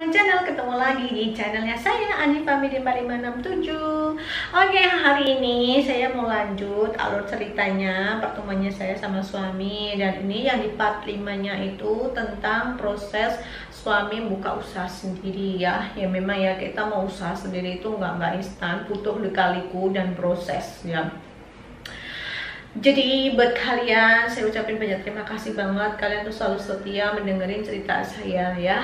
channel, ketemu lagi di channelnya saya Anifa Media 4567. Oke, hari ini saya mau lanjut alur ceritanya pertemuannya saya sama suami. Dan ini yang di part 5-nya itu tentang proses suami buka usaha sendiri ya. Ya memang ya, kita mau usaha sendiri itu nggak instan, butuh lika-liku dan proses ya. Jadi buat kalian saya ucapin banyak terima kasih banget, kalian tuh selalu setia mendengarin cerita saya ya.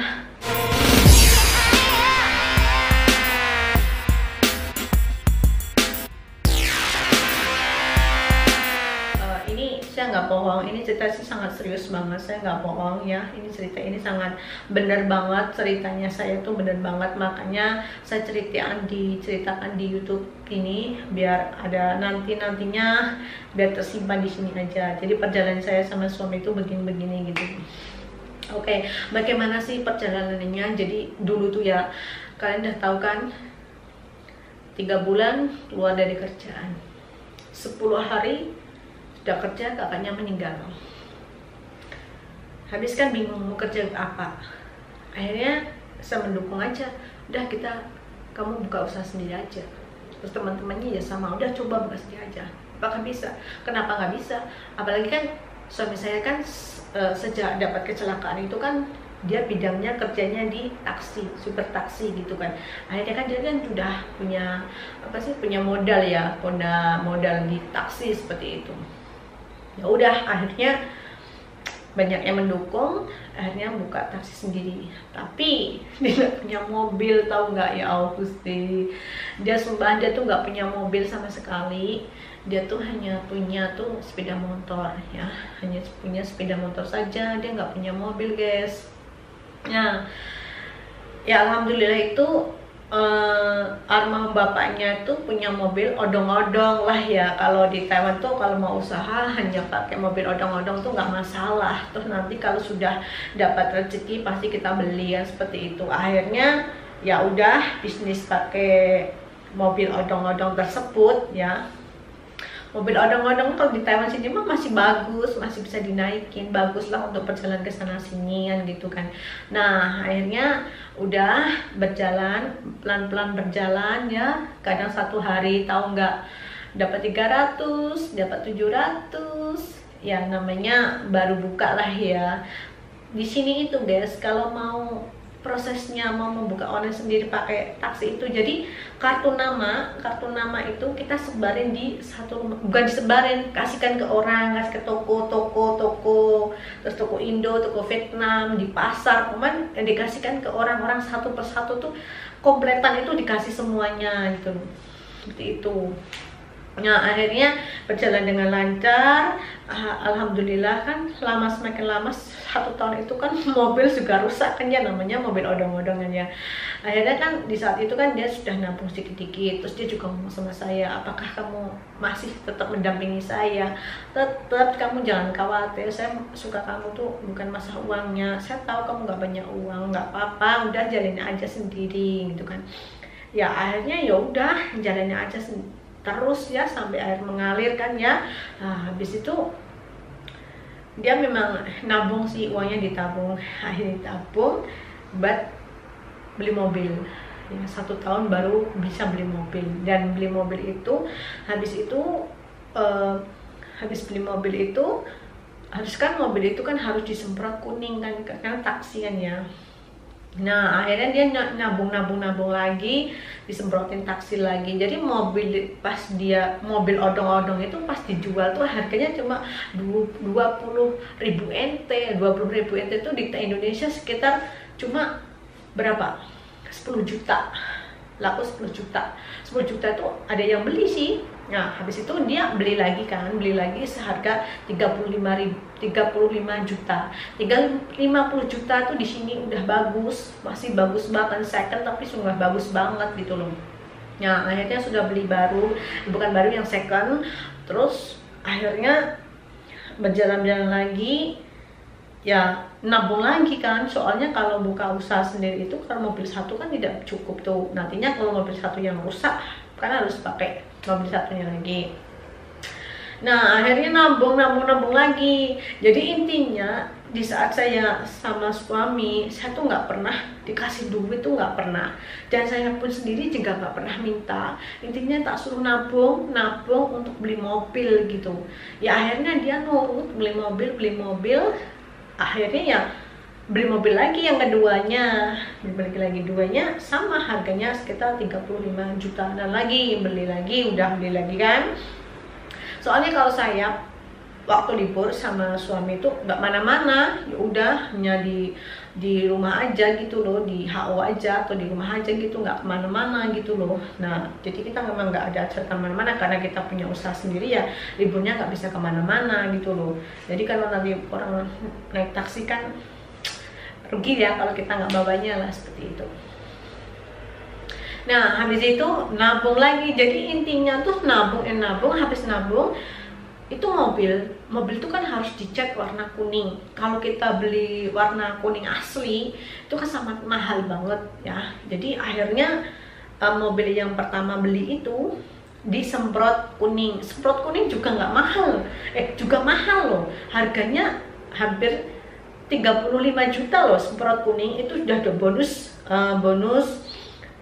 Ini saya nggak bohong, ini cerita sih sangat serius banget, saya nggak bohong ya. Ini cerita ini sangat bener banget, ceritanya saya tuh bener banget, makanya saya diceritakan di YouTube ini biar ada nantinya biar tersimpan di sini aja. Jadi perjalanan saya sama suami itu begini-begini gitu. Oke, bagaimana sih perjalanannya? Jadi dulu tuh ya, kalian udah tahu kan, 3 bulan keluar dari kerjaan, 10 hari udah kerja, kakaknya meninggal. Habis kan bingung mau kerja apa. Akhirnya saya mendukung aja, udah kamu buka usaha sendiri aja. Terus teman-temannya ya sama, udah coba buka sendiri aja. Apakah bisa? Kenapa nggak bisa? Apalagi kan suami saya kan sejak dapat kecelakaan itu kan dia bidangnya kerjanya di taksi, super taksi gitu kan. Akhirnya kan dia kan sudah punya modal ya, modal di taksi seperti itu. Ya udah, akhirnya banyak yang mendukung, akhirnya buka taksi sendiri. Tapi dia nggak punya mobil, tahu nggak ya Allah Gusti. Dia sumpah, dia tuh nggak punya mobil sama sekali. Dia tuh hanya punya tuh sepeda motor ya, hanya punya sepeda motor saja, dia nggak punya mobil guys. Nah ya alhamdulillah itu almarhum bapaknya tuh punya mobil odong-odong lah ya. Kalau di Taiwan tuh kalau mau usaha hanya pakai mobil odong-odong tuh nggak masalah. Terus nanti kalau sudah dapat rezeki pasti kita beli ya, seperti itu. Akhirnya ya udah bisnis pakai mobil odong-odong tersebut ya. Mobil odong-odong kalau di Taiwan sini mah masih bagus, masih bisa dinaikin, bagus lah untuk perjalanan ke sana sini kan gitu kan. Nah akhirnya udah berjalan, pelan-pelan berjalan ya. Kadang satu hari tahu nggak dapat 300, dapat 700, ya namanya baru buka lah ya. Di sini itu guys, kalau mau prosesnya mau membuka online sendiri pakai taksi itu, jadi kartu nama itu kita sebarin di satu rumah, bukan disebarin, kasihkan ke orang, kasih ke toko, terus toko Indo, toko Vietnam, di pasar, cuman yang dikasihkan ke orang-orang satu persatu tuh kompletan itu dikasih semuanya gitu, seperti itu. Nah akhirnya berjalan dengan lancar, alhamdulillah kan. Semakin lama 1 tahun itu kan mobil juga rusak kan ya, namanya mobil odong-odongan ya. Akhirnya kan di saat itu kan dia sudah nabung sedikit-sedikit. Terus dia juga ngomong sama saya, apakah kamu masih tetap mendampingi saya? Tetap, kamu jangan khawatir, saya suka kamu tuh bukan masalah uangnya. Saya tahu kamu nggak banyak uang, nggak apa-apa, udah jalanin aja sendiri gitu kan. Ya akhirnya ya udah jalanin aja terus ya sampai air mengalir kan ya. Nah habis itu dia memang nabung sih, uangnya ditabung, akhirnya ditabung buat beli mobil ya. 1 tahun baru bisa beli mobil. Dan beli mobil itu habis beli mobil itu mobil itu kan harus disemprot kuning kan karena taksi kan ya. Nah akhirnya dia nabung lagi, disemprotin taksi lagi. Jadi mobil odong-odong itu pas dijual tuh harganya cuma 20.000 NT. 20.000 NT itu di Indonesia sekitar cuma berapa? 10 juta, laku 10 juta. 10 juta itu ada yang beli sih. Nah habis itu dia beli lagi seharga 35 juta. 50 juta tuh di sini udah bagus, masih bagus banget, second tapi sudah bagus banget gitu loh. Nah akhirnya sudah beli baru, bukan baru, yang second. Terus akhirnya berjalan-jalan lagi ya, nabung lagi kan. Soalnya kalau buka usaha sendiri itu kalau mobil satu kan tidak cukup tuh. Nantinya kalau mobil satu yang rusak kan harus pakai mobil satunya lagi. Nah akhirnya nabung lagi. Jadi intinya di saat saya sama suami, saya tuh nggak pernah dikasih duit, tuh nggak pernah, dan saya pun sendiri juga nggak pernah minta. Intinya tak suruh nabung untuk beli mobil gitu. Ya akhirnya dia nurut, beli mobil, akhirnya ya beli mobil lagi yang keduanya, beli lagi duanya, sama harganya sekitar 35 juta, dan lagi beli lagi kan. Soalnya kalau saya waktu libur sama suami itu nggak mana-mana, ya udah hanya di rumah aja gitu loh, di HO aja atau di rumah aja gitu, nggak kemana-mana gitu loh. Nah jadi kita memang nggak ada acara kemana-mana karena kita punya usaha sendiri, ya liburnya nggak bisa kemana-mana gitu loh. Jadi kalau nanti orang naik taksi kan rugi ya kalau kita nggak bawanya lah, seperti itu. Nah habis itu nabung lagi, jadi intinya tuh nabung, habis nabung itu mobil tuh kan harus dicat warna kuning. Kalau kita beli warna kuning asli itu kan sangat mahal banget ya. Jadi akhirnya mobil yang pertama beli itu disemprot kuning. Semprot kuning juga nggak mahal, juga mahal loh, harganya hampir 35 juta loh. Semprot kuning itu sudah ada bonus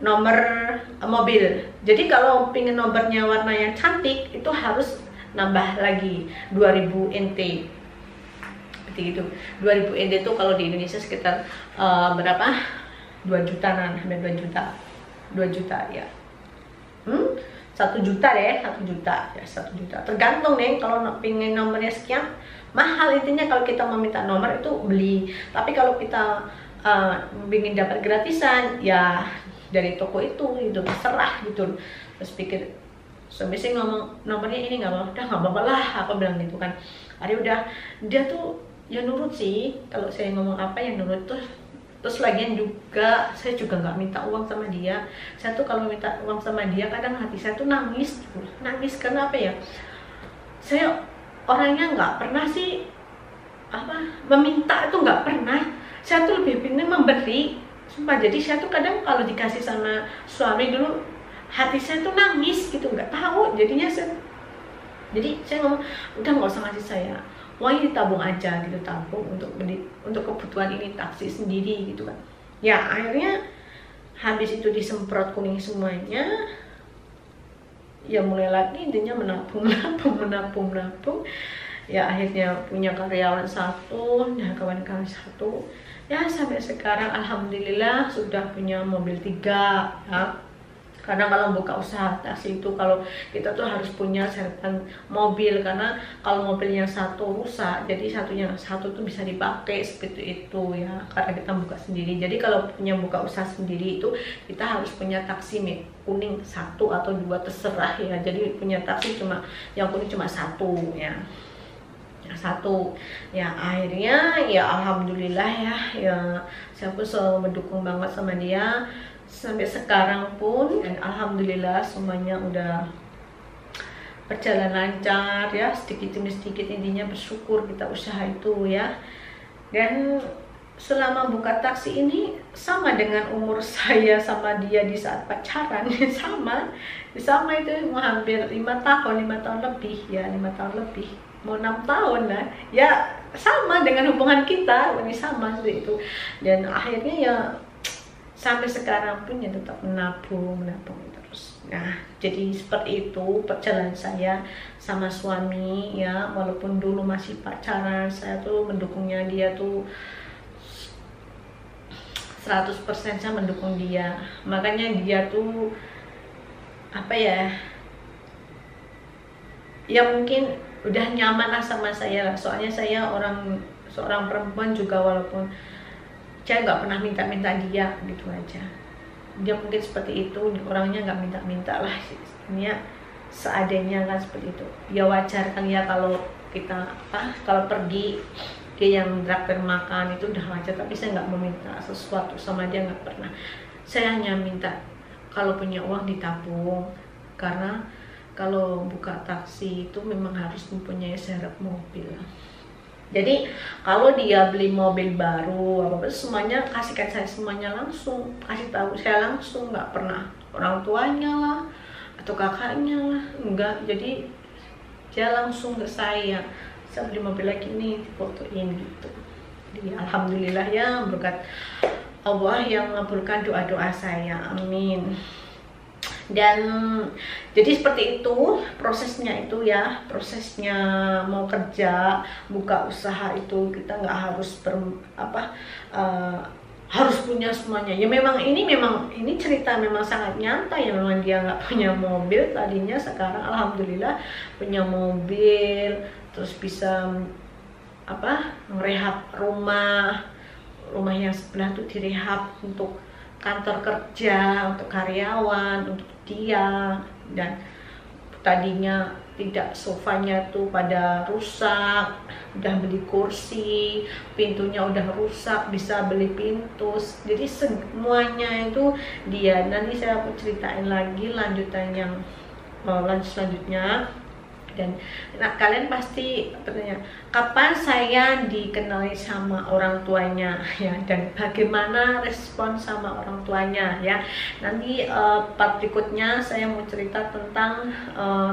nomor mobil. Jadi kalau pengen nomornya warna yang cantik itu harus nambah lagi 2000 NT, seperti itu. 2000 NT itu kalau di Indonesia sekitar berapa? 2 juta, hampir 2 juta, 2 juta ya. 1 juta deh, 1 juta ya, 1 juta. Tergantung nih, kalau pengen nomornya sekian mahal. Intinya kalau kita meminta nomor itu beli. Tapi kalau kita ingin dapat gratisan ya dari toko itu terserah gitu. Terus pikir suami saya ngomong nomornya ini nggak mau, udah nggak apa-apa lah, aku bilang gitu kan. Ada udah, dia tuh ya nurut sih, kalau saya ngomong apa yang nurut tuh. Terus lagian juga saya juga nggak minta uang sama dia. Saya tuh kalau minta uang sama dia kadang hati saya tuh nangis karena apa ya, saya orangnya nggak pernah sih meminta, itu nggak pernah. Saya tuh lebih pilih memberi, sumpah. Jadi saya tuh kadang kalau dikasih sama suami dulu, hati saya tuh nangis gitu, nggak tahu. Jadi saya ngomong udah nggak usah ngasih saya, uangnya ditabung aja gitu, tabung untuk kebutuhan ini taksi sendiri gitu kan. Ya akhirnya habis itu disemprot kuning semuanya, ya mulai lagi intinya menabung. Ya akhirnya punya karyawan 1, nah kawan-kawan 1. Ya sampai sekarang alhamdulillah sudah punya mobil 3 ya. Karena kalau buka usaha taksi itu, kalau kita tuh harus punya sertan mobil, karena kalau mobilnya 1 rusak, jadi satu tuh bisa dipakai seperti itu ya, karena kita buka sendiri. Jadi kalau punya buka usaha sendiri itu kita harus punya taksi kuning 1 atau 2 terserah ya. Jadi punya taksi yang kuning cuma 1 ya. 1 ya. Akhirnya ya alhamdulillah ya saya pun selalu mendukung banget sama dia sampai sekarang pun, dan alhamdulillah semuanya udah berjalan lancar ya, sedikit demi sedikit. Intinya bersyukur kita usaha itu ya. Dan selama buka taksi ini sama dengan umur saya sama dia di saat pacaran. sama itu hampir 5 tahun lebih ya, 5 tahun lebih, mau 6 tahun lah ya, sama dengan hubungan kita ini, sama seperti itu. Dan akhirnya ya sampai sekarang pun ya tetap menabung terus. Nah jadi seperti itu perjalanan saya sama suami ya. Walaupun dulu masih pacaran, saya tuh mendukungnya dia tuh 100%, saya mendukung dia. Makanya dia tuh apa ya mungkin udah nyaman lah sama saya lah. Soalnya saya seorang perempuan juga, walaupun saya nggak pernah minta-minta dia gitu aja. Dia mungkin seperti itu, orangnya nggak minta-minta lah, ini seadanya kan, seperti itu. Ya wajar kan ya kalau kita kalau pergi dia yang traktir makan itu udah wajar. Tapi saya nggak meminta sesuatu sama dia, nggak pernah. Saya hanya minta kalau punya uang ditabung, karena kalau buka taksi itu memang harus mempunyai serep mobil. Jadi kalau dia beli mobil baru apa semuanya kasihkan saya, semuanya langsung kasih tahu saya langsung, nggak pernah orang tuanya lah atau kakaknya lah, enggak. Jadi dia langsung ke saya beli mobil lagi nih, fotoin gitu. Jadi alhamdulillah ya, berkat Allah yang mengabulkan doa-doa saya, amin. Dan jadi seperti itu prosesnya itu ya, prosesnya mau kerja buka usaha itu kita nggak harus harus punya semuanya ya. Memang ini cerita memang sangat nyata ya, memang dia nggak punya mobil tadinya, sekarang alhamdulillah punya mobil, terus bisa ngerehab rumah yang sebelah tuh direhab untuk kantor kerja, untuk karyawan, untuk dia. Dan tadinya tidak, sofanya tuh pada rusak, udah beli kursi, pintunya udah rusak, bisa beli pintu. Jadi semuanya itu dia. Nanti saya mau ceritain lagi lanjutan yang selanjutnya. Dan kalian pasti bertanya, kapan saya dikenali sama orang tuanya ya, dan bagaimana respon sama orang tuanya ya. Nanti part berikutnya saya mau cerita tentang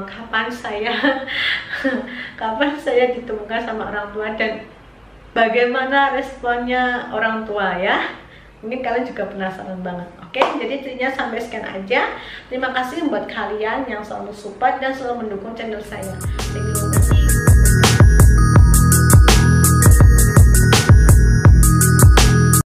kapan saya ditemukan sama orang tua dan bagaimana responnya orang tua ya. Mungkin kalian juga penasaran banget. Oke, jadi intinya sampai sekian aja. Terima kasih buat kalian yang selalu support dan selalu mendukung channel saya. Thank you.